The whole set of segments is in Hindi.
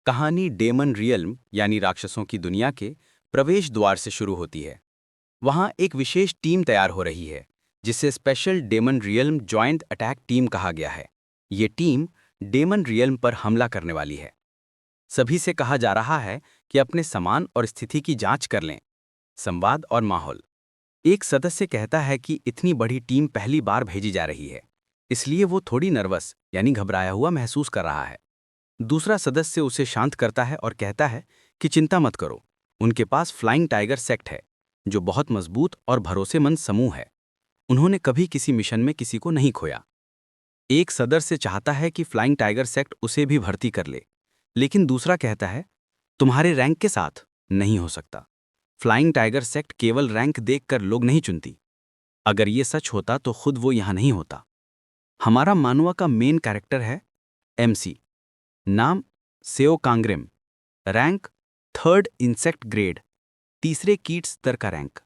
कहानी डेमन रियल्म यानी राक्षसों की दुनिया के प्रवेश द्वार से शुरू होती है। वहां एक विशेष टीम तैयार हो रही है जिसे special demon realm joint attack team कहा गया है। ये टीम डेमन रियल्म पर हमला करने वाली है। सभी से कहा जा रहा है कि अपने सामान और स्थिति की जांच कर लें। संवाद और माहौल। एक सदस्य कहता है कि इतनी बड़ी टीम पहली बार भेजी जा रही है, इसलिए वो थोड़ी नर्वस यानी घबराया हुआ महसूस कर रहा है। दूसरा सदस्य उसे शांत करता है और कहता है कि चिंता मत करो, उनके पास फ्लाइंग टाइगर सेक्ट है जो बहुत मजबूत और भरोसेमंद समूह है। उन्होंने कभी किसी मिशन में किसी को नहीं खोया। एक सदस्य चाहता है कि फ्लाइंग टाइगर सेक्ट उसे भी भर्ती कर ले, लेकिन दूसरा कहता है तुम्हारे रैंक के साथ नहीं हो सकता। फ्लाइंग टाइगर सेक्ट केवल रैंक देखकर लोग नहीं चुनती। अगर ये सच होता तो खुद वो यहां नहीं होता। हमारा मानवा का मेन कैरेक्टर है एमसी। नाम सेओ कांग्रेम। रैंक थर्ड इंसेक्ट ग्रेड, तीसरे कीट स्तर का रैंक।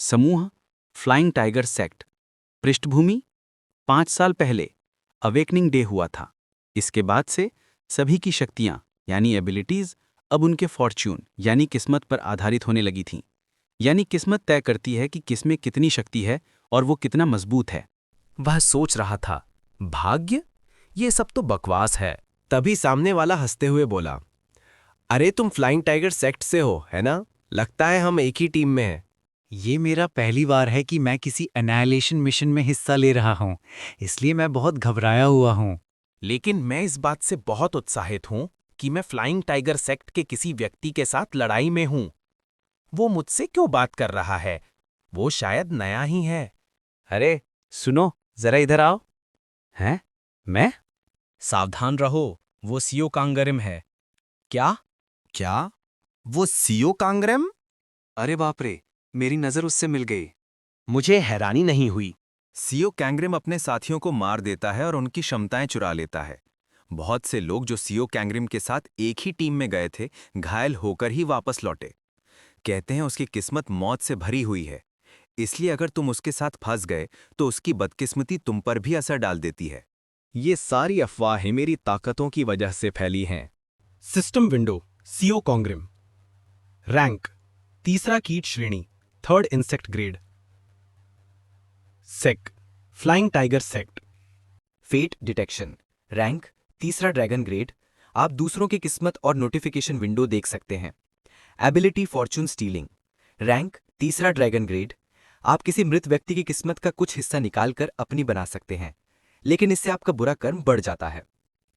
समूह फ्लाइंग टाइगर सेक्ट। पृष्ठभूमि 5 साल पहले अवेकनिंग डे हुआ था। इसके बाद से सभी की शक्तियां यानी एबिलिटीज अब उनके फॉर्च्यून यानी किस्मत पर आधारित होने लगी थीं। यानी किस्मत तय करती है कि किसमें कितनी शक्ति है और वो कितना मजबूत है। वह सोच रहा था, भाग्य? ये सब तो बकवास है। तभी सामने वाला हंसते हुए बोला, अरे तुम फ्लाइंग टाइगर सेक्ट से हो, है ना? लगता है हम एक ही टीम में हैं। ये मेरा पहली बार है कि मैं किसी एनाइलेशन मिशन में हिस्सा ले रहा हूँ, इसलिए मैं बहुत घबराया हुआ हूँ। लेकिन मैं इस बात से बहुत उत्साहित हूं कि मैं फ्लाइंग टाइगर सेक्ट के किसी व्यक्ति के साथ लड़ाई में हूं। वो मुझसे क्यों बात कर रहा है? वो शायद नया ही है। अरे सुनो, जरा इधर आओ। हैं? मैं? सावधान रहो, वो सीओ कांगरिम है। क्या? क्या? वो सीओ कांग्रेम? अरे बाप रे, मेरी नजर उससे मिल गई। मुझे हैरानी नहीं हुई। सीओ कैंग्रेम अपने साथियों को मार देता है और उनकी क्षमताएं चुरा लेता है। बहुत से लोग जो सीओ कैंग्रेम के साथ एक ही टीम में गए थे, घायल होकर ही वापस लौटे। कहते हैं उसकी किस्मत मौत से भरी हुई है, इसलिए अगर तुम उसके साथ फंस गए तो उसकी बदकिस्मती तुम पर भी असर डाल देती है। ये सारी अफवाहें मेरी ताकतों की वजह से फैली हैं। सिस्टम विंडो सीओ कांग्रेम। रैंक तीसरा कीट श्रेणी, थर्ड इंसेक्ट ग्रेड। सेक flying tiger sect. Fate detection. Rank तीसरा ड्रैगन ग्रेड। आप दूसरों की किस्मत और नोटिफिकेशन विंडो देख सकते हैं। Ability Fortune stealing. रैंक तीसरा ड्रैगन ग्रेड। आप किसी मृत व्यक्ति की किस्मत का कुछ हिस्सा निकालकर अपनी बना सकते हैं, लेकिन इससे आपका बुरा कर्म बढ़ जाता है।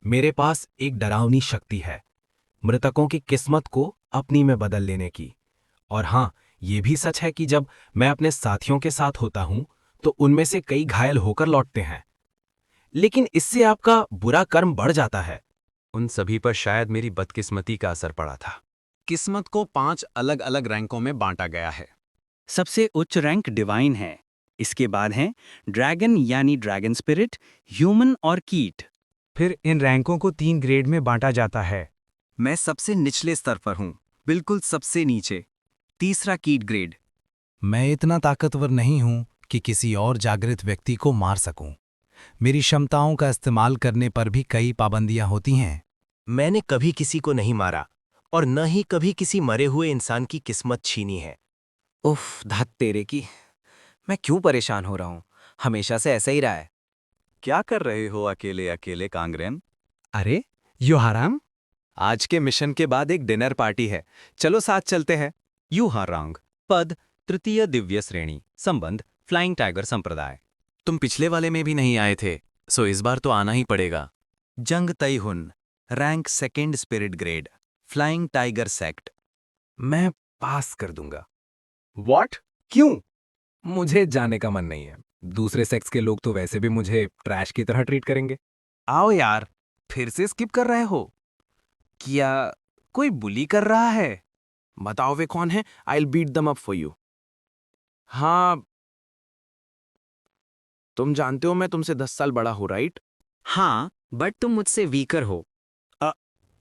मेरे पास एक डरावनी शक्ति है, मृतकों की किस्मत को अपनी में बदल लेने की। और हाँ, ये भी सच है कि जब मैं अपने साथियों के साथ होता हूं तो उनमें से कई घायल होकर लौटते हैं, लेकिन इससे आपका बुरा कर्म बढ़ जाता है। उन सभी पर शायद मेरी बदकिस्मती का असर पड़ा था। किस्मत को 5 अलग अलग रैंकों में बांटा गया है। सबसे उच्च रैंक डिवाइन है। इसके बाद हैं ड्रैगन यानी ड्रैगन स्पिरिट, ह्यूमन और कीट। फिर इन रैंकों को 3 ग्रेड में बांटा जाता है। मैं सबसे निचले स्तर पर हूं, बिल्कुल सबसे नीचे, तीसरा कीट ग्रेड। मैं इतना ताकतवर नहीं हूं कि किसी और जागृत व्यक्ति को मार सकूं। मेरी क्षमताओं का इस्तेमाल करने पर भी कई पाबंदियां होती हैं। मैंने कभी किसी को नहीं मारा और न ही कभी किसी मरे हुए इंसान की किस्मत छीनी है। उफ, धत तेरे की। मैं क्यों परेशान हो रहा हूँ? हमेशा से ऐसा ही रहा है। क्या कर रहे हो अकेले अकेले कांग्रेम? अरे योहाराम, आज के मिशन के बाद एक डिनर पार्टी है, चलो साथ चलते हैं। यूहारांग, पद तृतीय दिव्य श्रेणी, संबंध फ्लाइंग टाइगर संप्रदाय। तुम पिछले वाले में भी नहीं आए थे, सो इस बार तो आना ही पड़ेगा। Jang Taehun, rank second spirit grade, flying tiger sect. मैं पास कर दूंगा। व्हाट? क्यों? मुझे जाने का मन नहीं है। दूसरे सेक्स के लोग तो वैसे भी मुझे ट्रैश की तरह ट्रीट करेंगे। आओ यार, फिर से स्किप कर रहे हो क्या? कोई बुली कर रहा है? बताओ वे कौन है? I will beat them up for you. हाँ, तुम जानते हो मैं तुमसे 10 साल बड़ा हूं, राइट? हाँ, बट तुम मुझसे वीकर हो।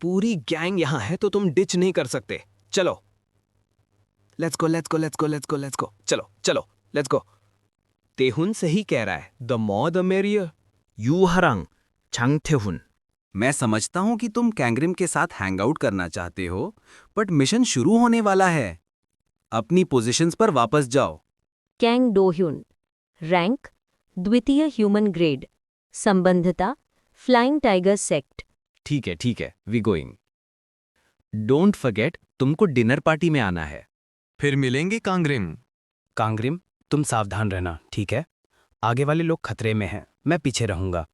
पूरी गैंग यहां है तो तुम डिच नहीं कर सकते। चलो, let's go let's go let's go let's go let's go. चलो चलो लेट्स गो। तेहुन सही कह रहा है, द मोर द मेरियर। यूहरंग, छंगथेहुन। मैं समझता हूं कि तुम कैंग्रिम के साथ हैंगआउट करना चाहते हो, बट मिशन शुरू होने वाला है। अपनी पोजीशंस पर वापस जाओ। कैंग डोह्युन, रैंक द्वितीय ह्यूमन ग्रेड, संबंधता फ्लाइंग टाइगर सेक्ट। ठीक है, वी गोइंग। डोंट फॉरगेट, तुमको डिनर पार्टी में आना है। फिर मिलेंगे कांग्रिम। कांग्रिम, तुम सावधान रहना, ठीक है? आगे वाले लोग खतरे में हैं, मैं पीछे रहूंगा।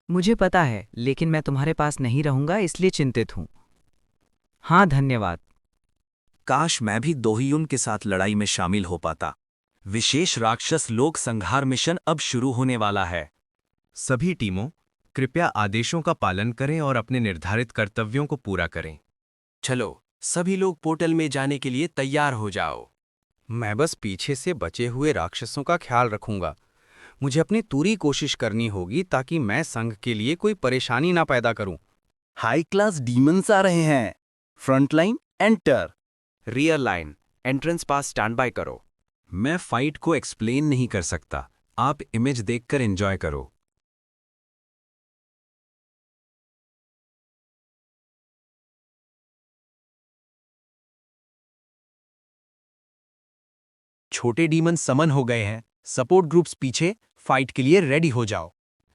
मुझे पता है, लेकिन मैं तुम्हारे पास नहीं रहूंगा इसलिए चिंतित हूं। हाँ, धन्यवाद। काश मैं भी दोहियुन के साथ लड़ाई में शामिल हो पाता। विशेष राक्षस लोक संहार मिशन अब शुरू होने वाला है। सभी टीमों, कृपया आदेशों का पालन करें और अपने निर्धारित कर्तव्यों को पूरा करें। चलो, सभी लोग पोर्टल में जाने के लिए तैयार हो जाओ। मैं बस पीछे से बचे हुए राक्षसों का ख्याल रखूंगा। मुझे अपनी पूरी कोशिश करनी होगी ताकि मैं संघ के लिए कोई परेशानी ना पैदा करूं। हाई क्लास डीमंस आ रहे हैं। Front line enter. Rear line, entrance pass stand by करो। मैं फाइट को एक्सप्लेन नहीं कर सकता, आप इमेज देखकर एंजॉय करो। छोटे डीमन समन हो गए हैं। सपोर्ट ग्रुप्स पीछे, फाइट के लिए रेडी हो जाओ।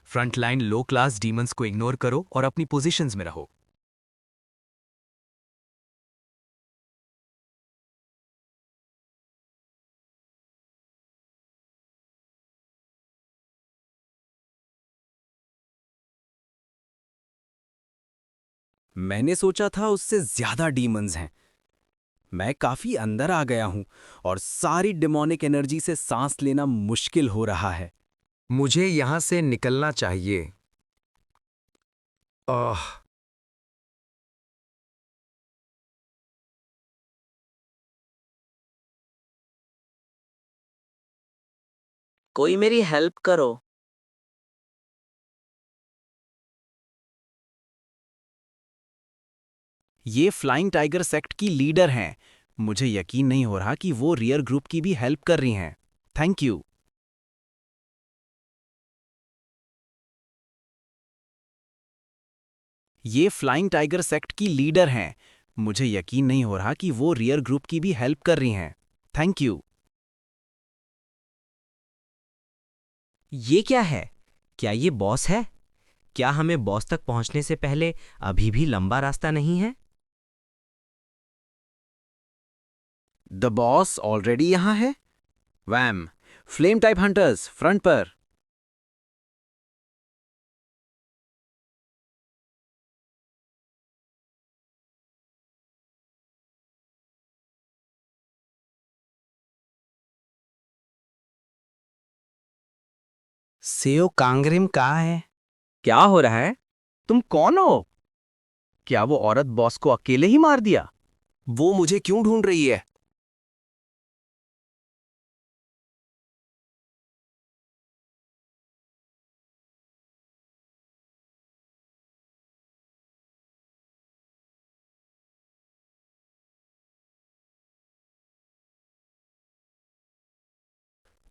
फ्रंट लाइन लो क्लास डीमंस को इग्नोर करो और अपनी पोजीशंस में रहो। मैंने सोचा था उससे ज्यादा डीमंस हैं। मैं काफी अंदर आ गया हूं और सारी डिमोनिक एनर्जी से सांस लेना मुश्किल हो रहा है। मुझे यहां से निकलना चाहिए। कोई मेरी हेल्प करो। ये फ्लाइंग टाइगर सेक्ट की लीडर हैं। मुझे यकीन नहीं हो रहा कि वो रियर ग्रुप की भी हेल्प कर रही हैं। Thank you. ये फ्लाइंग टाइगर सेक्ट की लीडर हैं। मुझे यकीन नहीं हो रहा कि वो रियर ग्रुप की भी हेल्प कर रही हैं। Thank you. ये क्या है? क्या ये बॉस है? क्या हमें बॉस तक पहुंचने से पहले अभी भी लंबा रास्ता नहीं है? द बॉस ऑलरेडी यहां है। वैम, फ्लेम टाइप हंटर्स फ्रंट पर। सेओ कांग्रिम कहाँ है? क्या हो रहा है? तुम कौन हो? क्या वो औरत बॉस को अकेले ही मार दिया? वो मुझे क्यों ढूंढ रही है?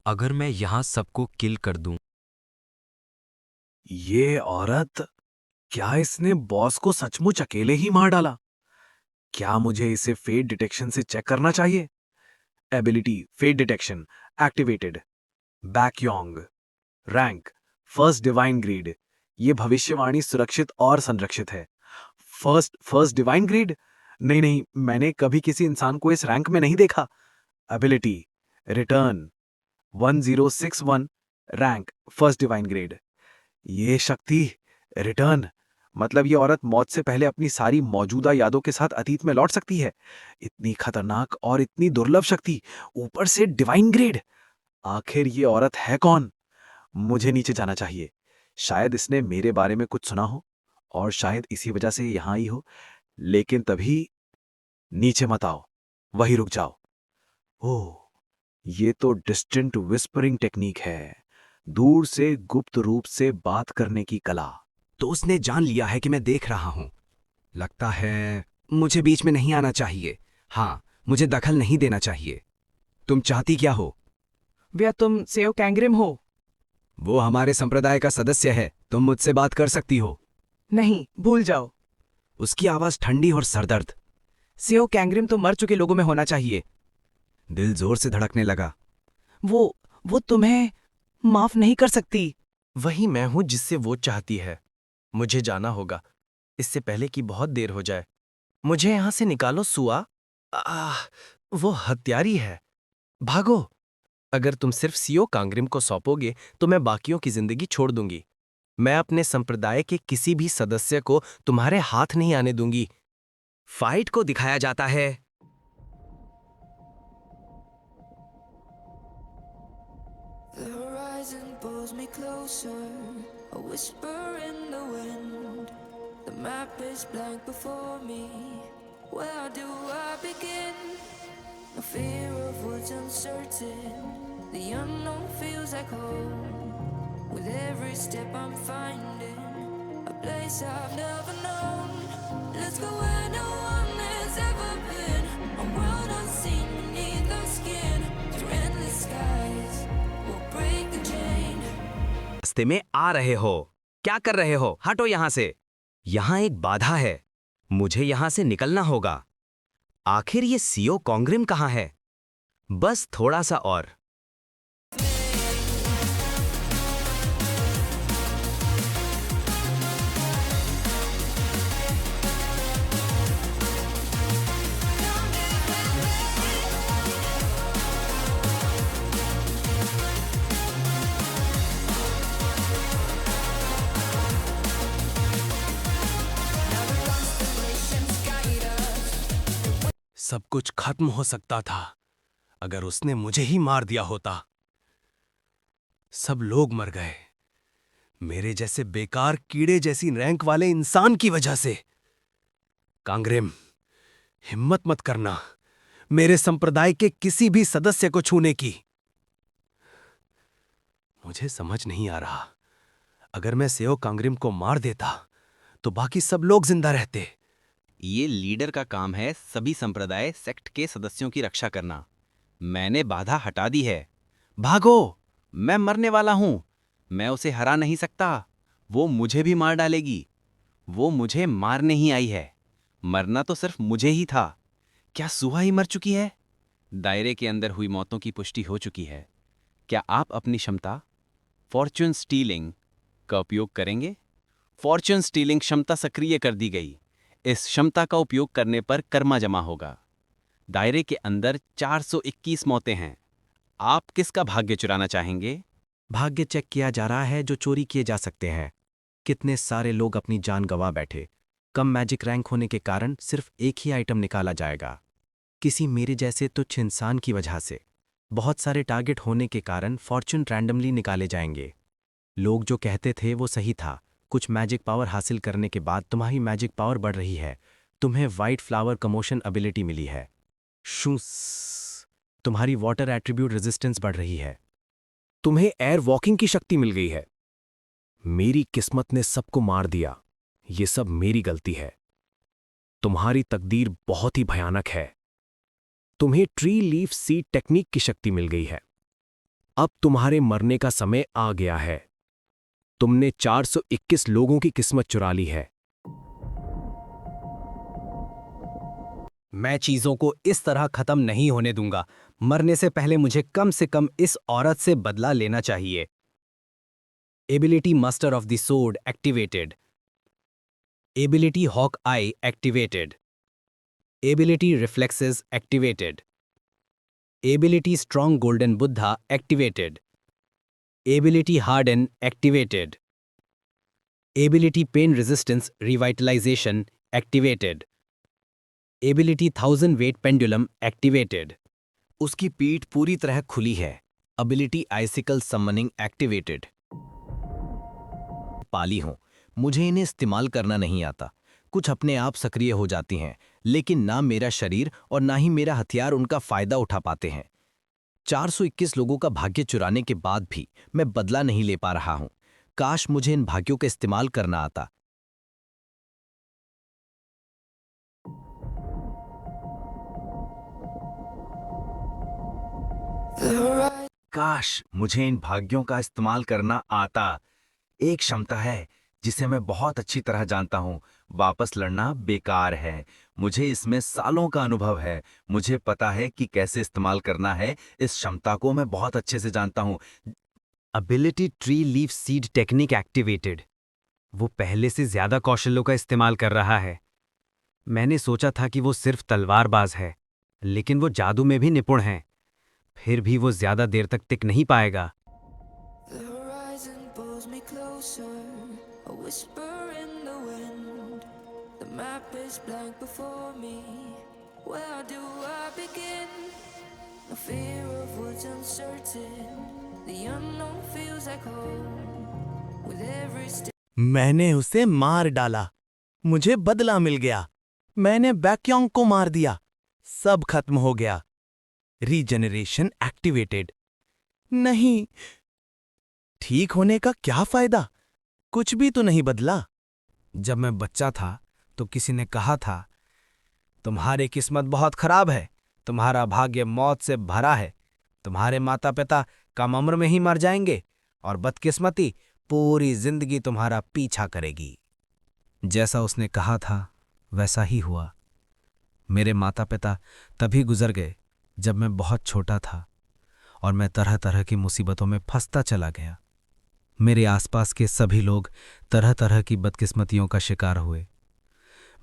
अगर मैं यहां सबको किल कर दूं, ये औरत, क्या इसने बॉस को सचमुच अकेले ही मार डाला? क्या मुझे इसे फेट डिटेक्शन से चेक करना चाहिए? Ability fate detection activated. Baek Yong, rank first divine grade. ये भविष्यवाणी सुरक्षित और संरक्षित है। First divine grade? नहीं, मैंने कभी किसी इंसान को इस रैंक में नहीं देखा। Ability return 1061, rank first divine grade. ये शक्ति रिटर्न, मतलब ये औरत मौत से पहले अपनी सारी मौजूदा यादों के साथ अतीत में लौट सकती है। इतनी खतरनाक और इतनी दुर्लभ शक्ति, ऊपर से डिवाइन ग्रेड। आखिर ये औरत है कौन? मुझे नीचे जाना चाहिए। शायद इसने मेरे बारे में कुछ सुना हो और शायद इसी वजह से यहां आई हो। लेकिन तभी नीचे मत आओ, वहीं रुक जाओ। ओह, ये तो डिस्टेंट विस्परिंग टेक्निक है, दूर से गुप्त रूप से बात करने की कला। तो उसने जान लिया है कि मैं देख रहा हूं। लगता है मुझे बीच में नहीं आना चाहिए। हाँ, मुझे दखल नहीं देना चाहिए। तुम चाहती क्या हो? भैया तुम सेव कैंग्रिम हो? वो हमारे संप्रदाय का सदस्य है, तुम मुझसे बात कर सकती हो। नहीं, भूल जाओ। उसकी आवाज ठंडी और सरदर्द। सेओ कैंग्रिम तो मर चुके लोगों में होना चाहिए। दिल जोर से धड़कने लगा। वो तुम्हें माफ नहीं कर सकती। वही मैं हूं जिससे वो चाहती है। मुझे जाना होगा, इससे पहले कि बहुत देर हो जाए। मुझे यहां से निकालो सुआ। वो हत्यारी है। भागो। अगर तुम सिर्फ सीओ कांग्रिम को सौंपोगे तो मैं बाकियों की जिंदगी छोड़ दूंगी। मैं अपने संप्रदाय के किसी भी सदस्य को तुम्हारे हाथ नहीं आने दूंगी। फाइट को दिखाया जाता है। The horizon pulls me closer, a whisper in the wind. The map is blank before me. Where do I begin? No fear of what's uncertain. The unknown feels like home. With every step I'm finding a place I've never known. Let's go where no one has ever been. A world unseen beneath the skin. Through endless skies, we'll break the chain. रास्ते में आ रहे हो, क्या कर रहे हो? हटो यहां से। यहां एक बाधा है, मुझे यहां से निकलना होगा। आखिर ये सीओ कांग्रिम कहां है? बस थोड़ा सा और। सब कुछ खत्म हो सकता था अगर उसने मुझे ही मार दिया होता। सब लोग मर गए मेरे जैसे बेकार कीड़े जैसी रैंक वाले इंसान की वजह से। कांग्रिम, हिम्मत मत करना मेरे संप्रदाय के किसी भी सदस्य को छूने की। मुझे समझ नहीं आ रहा, अगर मैं सेओ कांग्रिम को मार देता तो बाकी सब लोग जिंदा रहते। ये लीडर का काम है सभी संप्रदाय सेक्ट के सदस्यों की रक्षा करना। मैंने बाधा हटा दी है। भागो, मैं मरने वाला हूं। मैं उसे हरा नहीं सकता। वो मुझे भी मार डालेगी। वो मुझे मारने ही आई है। मरना तो सिर्फ मुझे ही था। क्या सुहा ही मर चुकी है? दायरे के अंदर हुई मौतों की पुष्टि हो चुकी है। क्या आप अपनी क्षमता फॉर्च्यून स्टीलिंग का उपयोग करेंगे? फॉर्च्यून स्टीलिंग क्षमता सक्रिय कर दी गई। इस क्षमता का उपयोग करने पर कर्मा जमा होगा। दायरे के अंदर 421 मौतें हैं। आप किसका भाग्य चुराना चाहेंगे? भाग्य चेक किया जा रहा है जो चोरी किए जा सकते हैं। कितने सारे लोग अपनी जान गंवा बैठे। कम मैजिक रैंक होने के कारण सिर्फ एक ही आइटम निकाला जाएगा, किसी मेरे जैसे तुच्छ इंसान की वजह से। बहुत सारे टारगेट होने के कारण फॉर्च्यून रैंडमली निकाले जाएंगे। लोग जो कहते थे वो सही था। कुछ मैजिक पावर हासिल करने के बाद तुम्हारी मैजिक पावर बढ़ रही है। तुम्हें वाइट फ्लावर कमोशन एबिलिटी मिली है। शूस, तुम्हारी वाटर एट्रीब्यूट रेजिस्टेंस बढ़ रही है। तुम्हें एयर वॉकिंग की शक्ति मिल गई है। मेरी किस्मत ने सबको मार दिया। ये सब मेरी गलती है। तुम्हारी तकदीर बहुत ही भयानक है। तुम्हें ट्री लीफ सीड टेक्निक की शक्ति मिल गई है। अब तुम्हारे मरने का समय आ गया है। तुमने 421 लोगों की किस्मत चुरा ली है। मैं चीजों को इस तरह खत्म नहीं होने दूंगा। मरने से पहले मुझे कम से कम इस औरत से बदला लेना चाहिए। Ability master of the sword activated. Ability hawk eye activated. Ability reflexes activated. Ability strong golden Buddha activated. Ability harden activated. Ability pain resistance revitalisation activated. Ability 1000 weight pendulum activated. उसकी पीठ पूरी तरह खुली है। Ability icicle summoning activated. पाली हूं, मुझे इन्हें इस्तेमाल करना नहीं आता। कुछ अपने आप सक्रिय हो जाती हैं, लेकिन ना मेरा शरीर और ना ही मेरा हथियार उनका फायदा उठा पाते हैं। 421 लोगों का भाग्य चुराने के बाद भी मैं बदला नहीं ले पा रहा हूं। काश मुझे इन भाग्यों का इस्तेमाल करना आता। काश मुझे इन भाग्यों का इस्तेमाल करना आता। एक क्षमता है जिसे मैं बहुत अच्छी तरह जानता हूं। वापस लड़ना बेकार है। मुझे इसमें सालों का अनुभव है। मुझे पता है कि कैसे इस्तेमाल करना है। इस क्षमता को मैं बहुत अच्छे से जानता हूं। Ability tree leaf seed technique activated. वो पहले से ज्यादा कौशलों का इस्तेमाल कर रहा है। मैंने सोचा था कि वो सिर्फ तलवारबाज है, लेकिन वो जादू में भी निपुण है। फिर भी वो ज्यादा देर तक टिक नहीं पाएगा। The horizon pulls me closer, a whisper in the wind. The map is blank before me. Where do I begin? No fear of what's uncertain. The unknown feels like home. With every step. मैंने उसे मार डाला। मुझे बदला मिल गया। मैंने बैक्योंग को मार दिया। सब खत्म हो गया। Regeneration activated. नहीं, ठीक होने का क्या फायदा? कुछ भी तो नहीं बदला। जब मैं बच्चा था तो किसी ने कहा था, तुम्हारी किस्मत बहुत खराब है, तुम्हारा भाग्य मौत से भरा है, तुम्हारे माता पिता कम उम्र में ही मर जाएंगे और बदकिस्मती पूरी जिंदगी तुम्हारा पीछा करेगी। जैसा उसने कहा था वैसा ही हुआ। मेरे माता पिता तभी गुजर गए जब मैं बहुत छोटा था और मैं तरह तरह की मुसीबतों में फंसता चला गया। मेरे आसपास के सभी लोग तरह तरह की बदकिस्मतियों का शिकार हुए।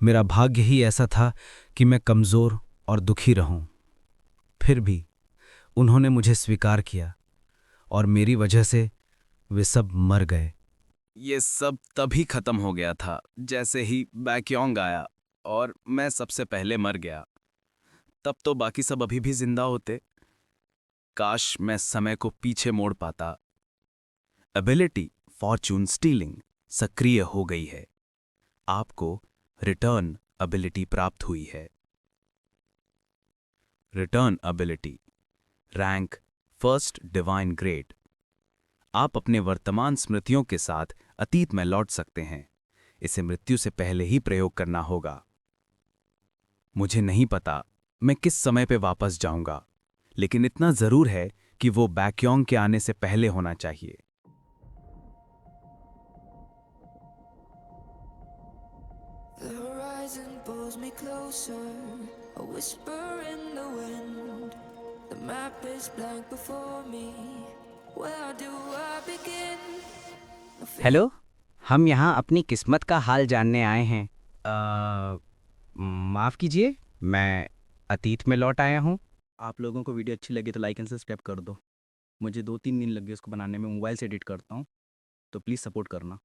मेरा भाग्य ही ऐसा था कि मैं कमज़ोर और दुखी रहूं। फिर भी उन्होंने मुझे स्वीकार किया और मेरी वजह से वे सब मर गए। ये सब तभी खत्म हो गया था जैसे ही बैक्योंग आया और मैं सबसे पहले मर गया। तब तो बाकी सब अभी भी जिंदा होते। काश मैं समय को पीछे मोड़ पाता। एबिलिटी फॉर्चून स्टीलिंग सक्रिय हो गई है। आपको रिटर्न एबिलिटी प्राप्त हुई है। Return ability rank first divine grade. आप अपने वर्तमान स्मृतियों के साथ अतीत में लौट सकते हैं। इसे मृत्यु से पहले ही प्रयोग करना होगा। मुझे नहीं पता मैं किस समय पे वापस जाऊंगा, लेकिन इतना जरूर है कि वो बैक्योंग के आने से पहले होना चाहिए। The horizon pulls me closer, a whisper in the wind. The map is blank before me. Where do I begin? Hello, हम यहाँ अपनी किस्मत का हाल जानने आए हैं। माफ़ कीजिए, मैं अतीत में लौट आया हूँ। आप लोगों को वीडियो अच्छी लगी तो लाइक एंड सब्सक्राइब कर दो। मुझे 2-3 दिन लगे उसको बनाने में, मोबाइल से एडिट करता हूँ, तो प्लीज़ सपोर्ट करना।